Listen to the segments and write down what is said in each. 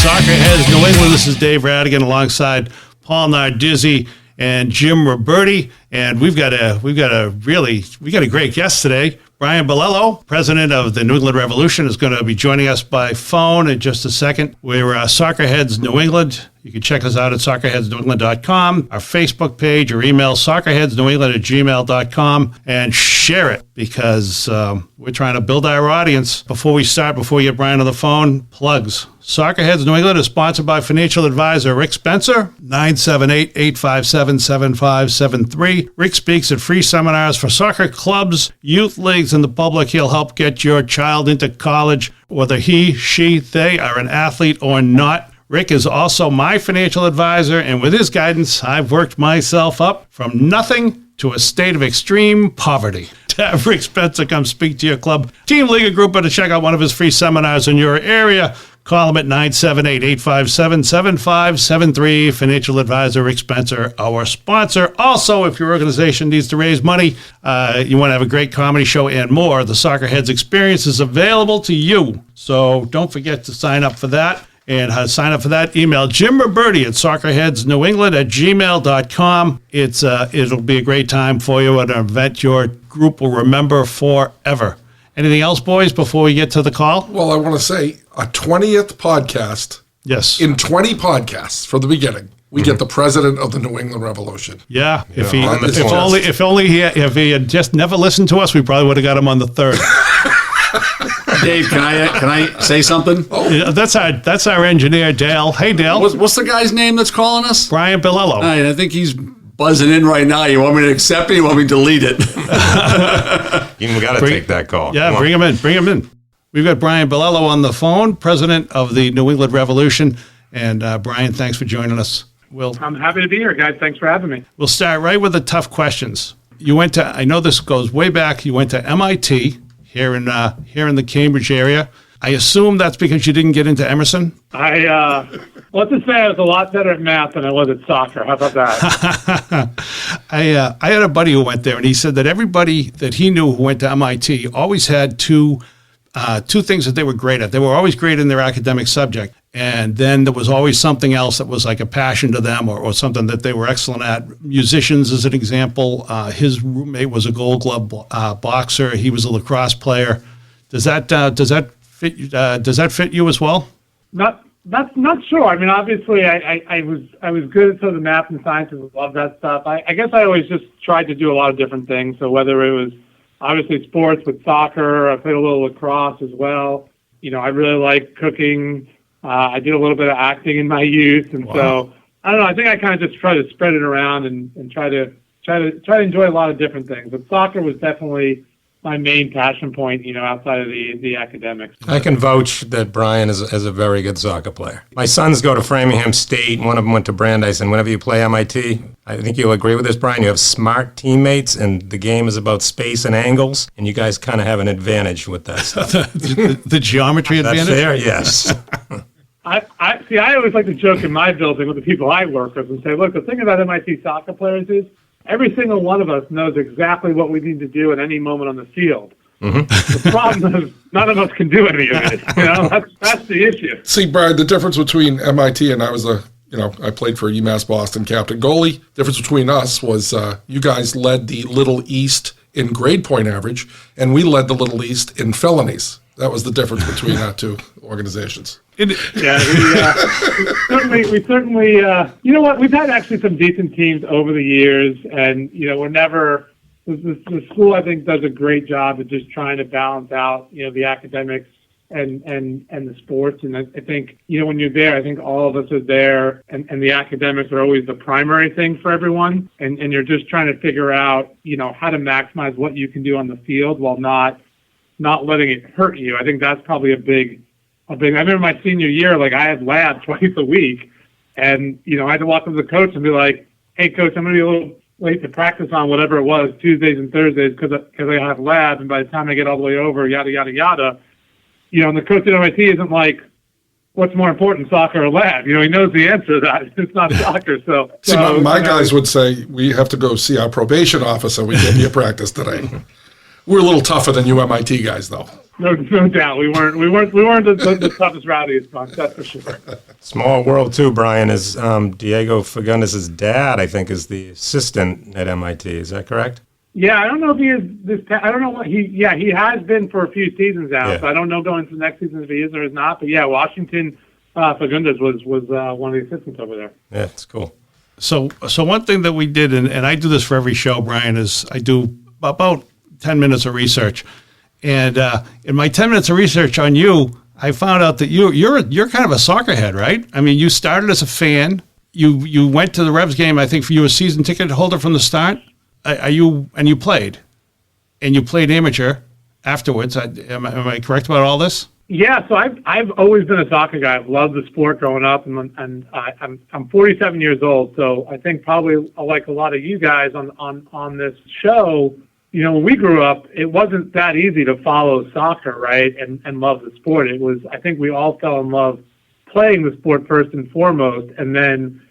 Soccerheads New England. This is Dave Rattigan alongside Paul Nardizzi and Jim Ruberti, and we've got a great guest today. Brian Bilello, president of the New England Revolution, is going to be joining us by phone in just a second. We're Soccerheads New England. You can check us out at soccerheadsnewengland.com, our Facebook page, or email soccerheadsnewengland@gmail.com, and share it because we're trying to build our audience. Before we get Brian on the phone, plugs. Soccerheads New England is sponsored by financial advisor Rick Spencer, 978-857-7573. Rick speaks at free seminars for soccer clubs, youth leagues, and the public. He'll help get your child into college, whether he, she, they are an athlete or not. Rick is also my financial advisor, and with his guidance, I've worked myself up from nothing to a state of extreme poverty. To have Rick Spencer come speak to your club, team, league, or group, or to check out one of his free seminars in your area, call him at 978-857-7573. Financial advisor Rick Spencer, our sponsor. Also, if your organization needs to raise money, you want to have a great comedy show and more, the Soccerheads experience is available to you. So don't forget to sign up for that. And how to sign up for that, email Jim Ruberti at soccerheadsnewengland@gmail.com. It'll be a great time for you at an event your group will remember forever. Anything else, boys, before we get to the call? Well, I want to say a 20th podcast. Yes. In 20 podcasts from the beginning, we get the president of the New England Revolution. Yeah. If he had just never listened to us, we probably would have got him on the third. Dave, can I say something? Oh. Yeah, that's our engineer, Dale. Hey, Dale. What's the guy's name that's calling us? Brian Bilello. All right, I think he's buzzing in right now. You want me to accept it? You want me to delete it? You got to take that call. Yeah, bring him in. We've got Brian Bilello on the phone, president of the New England Revolution. And Brian, thanks for joining us. I'm happy to be here, guys. Thanks for having me. We'll start right with the tough questions. You went to, I know this goes way back, you went to MIT here in the Cambridge area. I assume that's because you didn't get into Emerson? Let's just say I was a lot better at math than I was at soccer. How about that? I had a buddy who went there, and he said that everybody that he knew who went to MIT always had two things that they were great at. They were always great in their academic subject, and then there was always something else that was like a passion to them or something that they were excellent at. Musicians, as an example, his roommate was a Gold Glove boxer. He was a lacrosse player. Does that fit you as well? Not sure. I mean, obviously, I was good at some of the math and sciences. Love that stuff. I guess I always just tried to do a lot of different things. So whether it was obviously sports with soccer, I played a little lacrosse as well. You know, I really like cooking. I did a little bit of acting in my youth, and so I don't know. I think I kind of just try to spread it around and try to enjoy a lot of different things. But soccer was definitely my main passion point, outside of the academics. I can vouch that Brian is a very good soccer player. My sons go to Framingham State. One of them went to Brandeis, and whenever you play MIT, I think you'll agree with this, Brian, you have smart teammates, and the game is about space and angles, and you guys kind of have an advantage with that stuff. the geometry advantage? That's fair, yes. I always like to joke in my building with the people I work with and say, look, the thing about MIT soccer players is every single one of us knows exactly what we need to do at any moment on the field. Mm-hmm. The problem is none of us can do any of it. That's the issue. See, Brian, the difference between MIT and I played for UMass Boston, captain goalie. Difference between us was you guys led the Little East in grade point average, and we led the Little East in felonies. That was the difference between our two organizations. Yeah, we certainly, you know what? We've had actually some decent teams over the years, and we're never. The school, I think, does a great job of just trying to balance out, the academics and the sports. And I think, when you're there, I think all of us are there, and the academics are always the primary thing for everyone, and you're just trying to figure out, how to maximize what you can do on the field while not letting it hurt you. I think that's probably a big. I remember my senior year, I had lab twice a week, and I had to walk up to the coach and be like, "Hey, coach, I'm going to be a little late to practice on whatever it was, Tuesdays and Thursdays, because I have lab, and by the time I get all the way over, yada yada yada." And the coach at MIT isn't like, "What's more important, soccer or lab?" He knows the answer to that. It's not soccer. So my guys would say we have to go see our probation officer. We can't be at practice today. We're a little tougher than you MIT guys, though. no doubt. We weren't the toughest, rowdiest bunch, that's for sure. Small world too, Brian. Is Diego Fagundes' dad, I think, is the assistant at MIT. Is that correct? Yeah, I don't know if he is I don't know what he has been for a few seasons now. Yeah. So I don't know going to the next season if he is or is not. But yeah, Washington Fagundes was one of the assistants over there. Yeah, it's cool. So one thing that we did, and I do this for every show, Brian, is I do about 10 minutes of research. And in my 10 minutes of research on you, I found out that you're kind of a soccer head, right? I mean, you started as a fan. You went to the REVS game. I think you were a season ticket holder from the start. You played amateur afterwards. Am I correct about all this? Yeah, so I've always been a soccer guy. I've loved the sport growing up, and I'm 47 years old. So I think probably like a lot of you guys on this show, when we grew up, it wasn't that easy to follow soccer, right, and love the sport. It was, I think we all fell in love playing the sport first and foremost, and then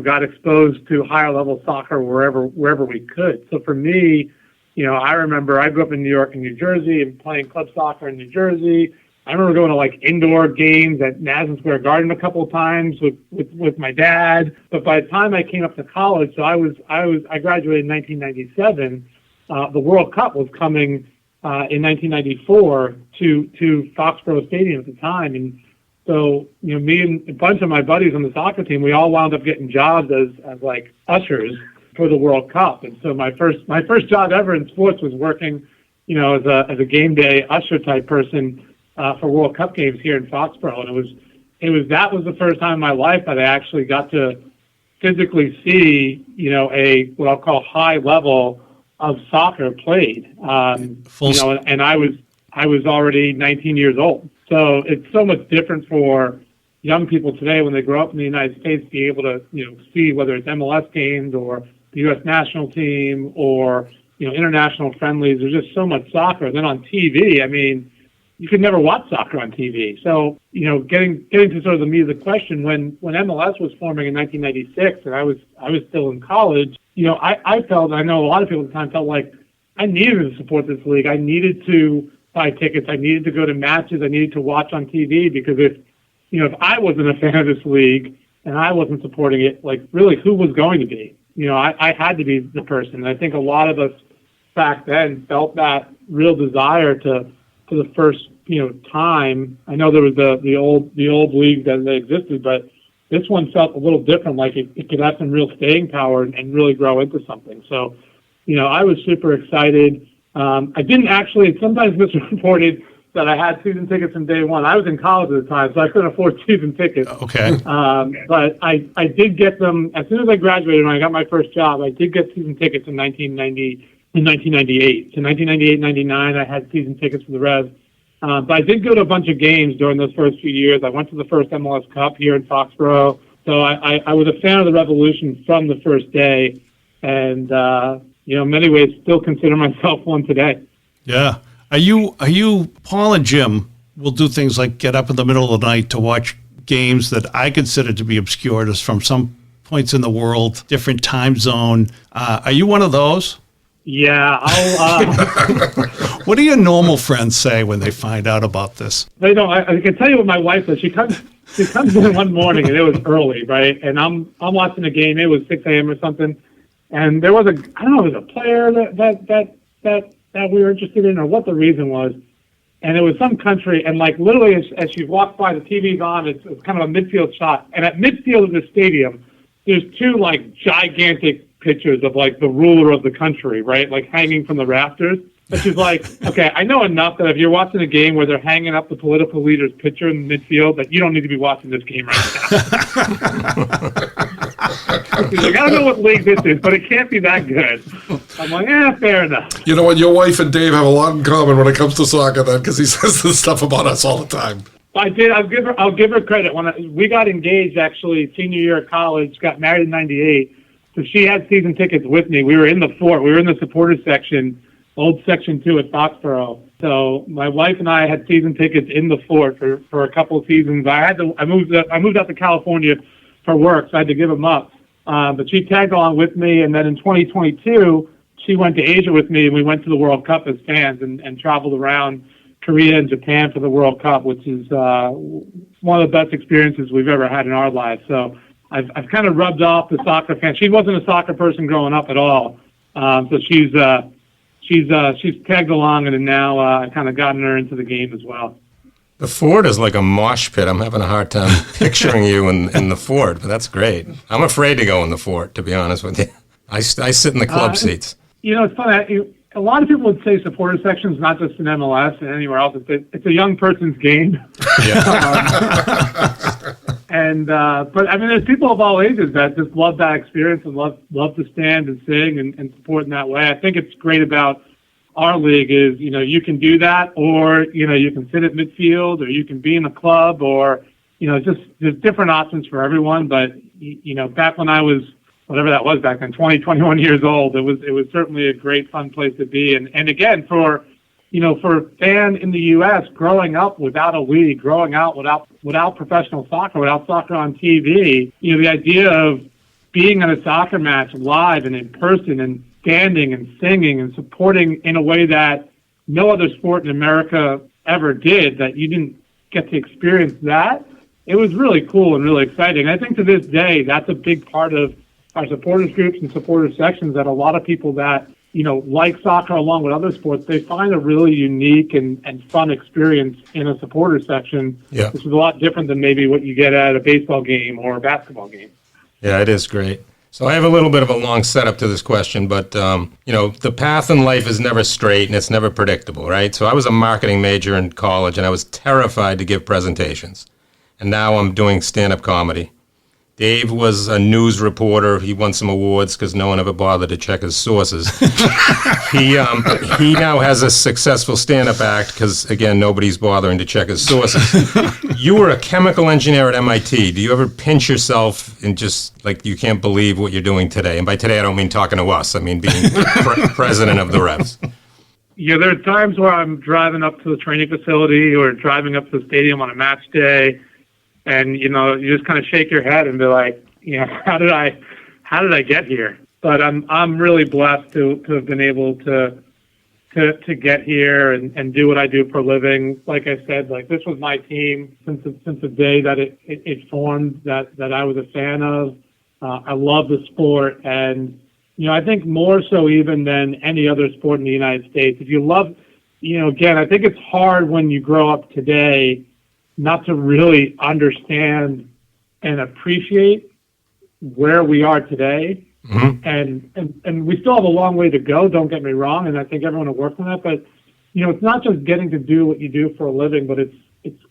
got exposed to higher level soccer wherever we could. So for me, I remember I grew up in New York and New Jersey and playing club soccer in New Jersey. I remember going to like indoor games at Madison Square Garden a couple of times with my dad. But by the time I came up to college, so I graduated in 1997. The World Cup was coming in 1994 to Foxborough Stadium at the time, and so me and a bunch of my buddies on the soccer team, we all wound up getting jobs as like ushers for the World Cup. And so my first job ever in sports was working, as a game day usher type person for World Cup games here in Foxborough, and that was the first time in my life that I actually got to physically see what I'll call high level of soccer played. And I was already 19 years old. So it's so much different for young people today when they grow up in the United States to be able to, see whether it's MLS games or the U.S. national team or, international friendlies. There's just so much soccer. And then on TV, I mean, you could never watch soccer on TV. So, getting to sort of the meat of the question, when MLS was forming in 1996 and I was still in college, I felt, I know a lot of people at the time felt like I needed to support this league. I needed to buy tickets. I needed to go to matches. I needed to watch on TV because if I wasn't a fan of this league and I wasn't supporting it, like really who was going to be? I had to be the person. And I think a lot of us back then felt that real desire to the first, time. I know there was the old league that existed, but this one felt a little different, like it could have some real staying power and really grow into something. So, I was super excited. I didn't actually, it's sometimes misreported that I had season tickets from day one. I was in college at the time, so I couldn't afford season tickets. Okay. But I did get them, as soon as I graduated and I got my first job, I did get season tickets in 1998. So 1998, 99, I had season tickets for the REVS. But I did go to a bunch of games during those first few years. I went to the first MLS Cup here in Foxborough. So I was a fan of the Revolution from the first day. And, in many ways, still consider myself one today. Yeah. Are you Paul and Jim will do things like get up in the middle of the night to watch games that I consider to be obscured as from some points in the world, different time zone. Are you one of those? Yeah. What do your normal friends say when they find out about this? They don't. I can tell you what my wife says. She comes in one morning and it was early, right? And I'm watching a game. It was 6 a.m. or something. And there was I don't know, it was a player that we were interested in or what the reason was. And it was some country, and like literally as she walked by, the TV's on, it's kind of a midfield shot. And at midfield of the stadium, there's two like gigantic pictures of like the ruler of the country, right? Like hanging from the rafters. But she's like, okay, I know enough that if you're watching a game where they're hanging up the political leader's picture in the midfield, that you don't need to be watching this game right now. She's like, I don't know what league this is, but it can't be that good. I'm like, fair enough. You know what? Your wife and Dave have a lot in common when it comes to soccer, then, because he says this stuff about us all the time. I did. I'll give her credit. When we got engaged, actually, senior year of college, got married in '98. So she had season tickets with me. We were in the fort. We were in the supporters section, old section 2 at Foxborough. So my wife and I had season tickets in the fort for a couple of seasons. I moved out to California for work, so I had to give them up. But she tagged along with me, and then in 2022, she went to Asia with me, and we went to the World Cup as fans and traveled around Korea and Japan for the World Cup, which is one of the best experiences we've ever had in our lives. So I've kind of rubbed off the soccer fan. She wasn't a soccer person growing up at all, so she's tagged along, and now I've kind of gotten her into the game as well. The fort is like a mosh pit. I'm having a hard time picturing you in the fort, but that's great. I'm afraid to go in the fort, to be honest with you. I sit in the club seats. You know, it's funny. A lot of people would say supporter sections, not just in MLS and anywhere else. It's a young person's game. Yeah. But I mean, there's people of all ages that just love that experience and love to stand and sing and support in that way. I think it's great about our league is, you know, you can do that, or, you know, you can sit at midfield, or you can be in a club, or, you know, just there's different options for everyone. But, you know, back when I was, whatever that was back then, 20, 21 years old, it was certainly a great, fun place to be. And again, for a fan in the U.S. growing up without a league, growing out without professional soccer, without soccer on TV, you know, the idea of being at a soccer match live and in person and standing and singing and supporting in a way that no other sport in America ever did, that you didn't get to experience that, it was really cool and really exciting. And I think to this day, that's a big part of our supporters groups and supporters sections, that a lot of people that, you know, like soccer along with other sports, they find a really unique and fun experience in a supporter section, Yeah. which is a lot different than maybe what you get at a baseball game or a basketball game. Yeah, it is great. So I have a little bit of a long setup to this question, but, you know, the path in life is never straight and it's never predictable, right? So I was a marketing major in college, and I was terrified to give presentations. And now I'm doing stand-up comedy. Dave was a news reporter. He won some awards because no one ever bothered to check his sources. He now has a successful stand-up act because, again, nobody's bothering to check his sources. You were a chemical engineer at MIT. Do you ever pinch yourself and just, like, you can't believe what you're doing today? And by today, I don't mean talking to us. I mean being president of the REVS. Yeah, there are times where I'm driving up to the training facility or driving up to the stadium on a match day, and, you know, you just kind of shake your head and be like, you know, how did I get here? But I'm really blessed to have been able to get here and do what I do for a living. Like I said, like, this was my team since the day that it formed, that I was a fan of. I love the sport, and, you know, I think more so even than any other sport in the United States. If you love, you know, again, I think it's hard when you grow up today not to really understand and appreciate where we are today. Mm-hmm. And we still have a long way to go, don't get me wrong, and I think everyone will work on that. But, you know, it's not just getting to do what you do for a living, but it's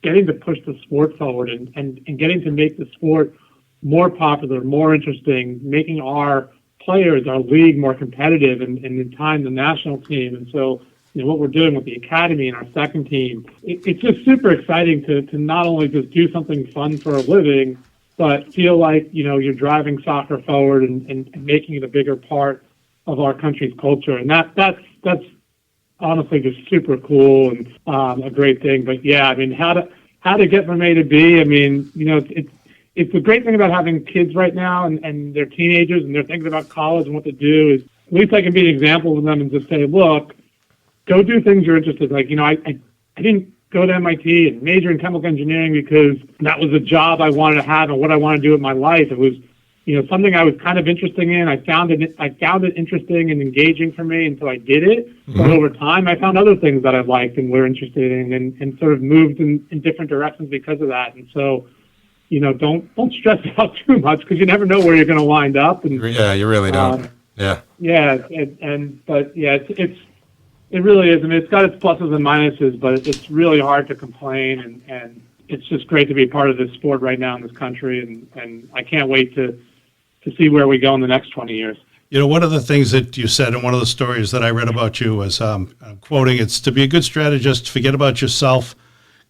getting to push the sport forward and getting to make the sport more popular, more interesting, making our players, our league, more competitive, and in time the national team. And so, you know, what we're doing with the academy and our second team, it's just super exciting to not only just do something fun for a living, but feel like, you know, you're driving soccer forward and making it a bigger part of our country's culture. And that's honestly just super cool and a great thing. But yeah, I mean, how to get from A to B, I mean, you know, it's the great thing about having kids right now and they're teenagers and they're thinking about college and what to do is at least I can be an example of them and just say, look, go do things you're interested in. Like, you know, I didn't go to MIT and major in chemical engineering because that was a job I wanted to have and what I wanted to do with my life. It was, you know, something I was kind of interested in. I found it interesting and engaging for me until I did it. Mm-hmm. But over time, I found other things that I liked and were interested in and sort of moved in different directions because of that. And so, you know, don't stress out too much because you never know where you're going to wind up. And yeah, you really don't. But it really is. I mean, it's got its pluses and minuses, but it's really hard to complain, and it's just great to be part of this sport right now in this country, and I can't wait to see where we go in the next 20 years. You know, one of the things that you said in one of the stories that I read about you was, I'm quoting, it's to be a good strategist, forget about yourself.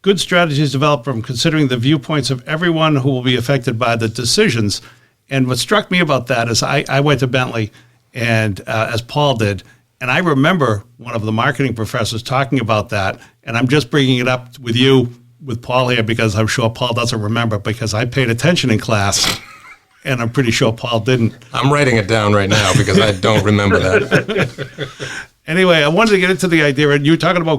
Good strategies develop from considering the viewpoints of everyone who will be affected by the decisions. And what struck me about that is I went to Bentley, and as Paul did, and I remember one of the marketing professors talking about that, and I'm just bringing it up with you, with Paul here, because I'm sure Paul doesn't remember, because I paid attention in class, and I'm pretty sure Paul didn't. I'm writing it down right now because I don't remember that. Anyway, I wanted to get into the idea, and you were talking about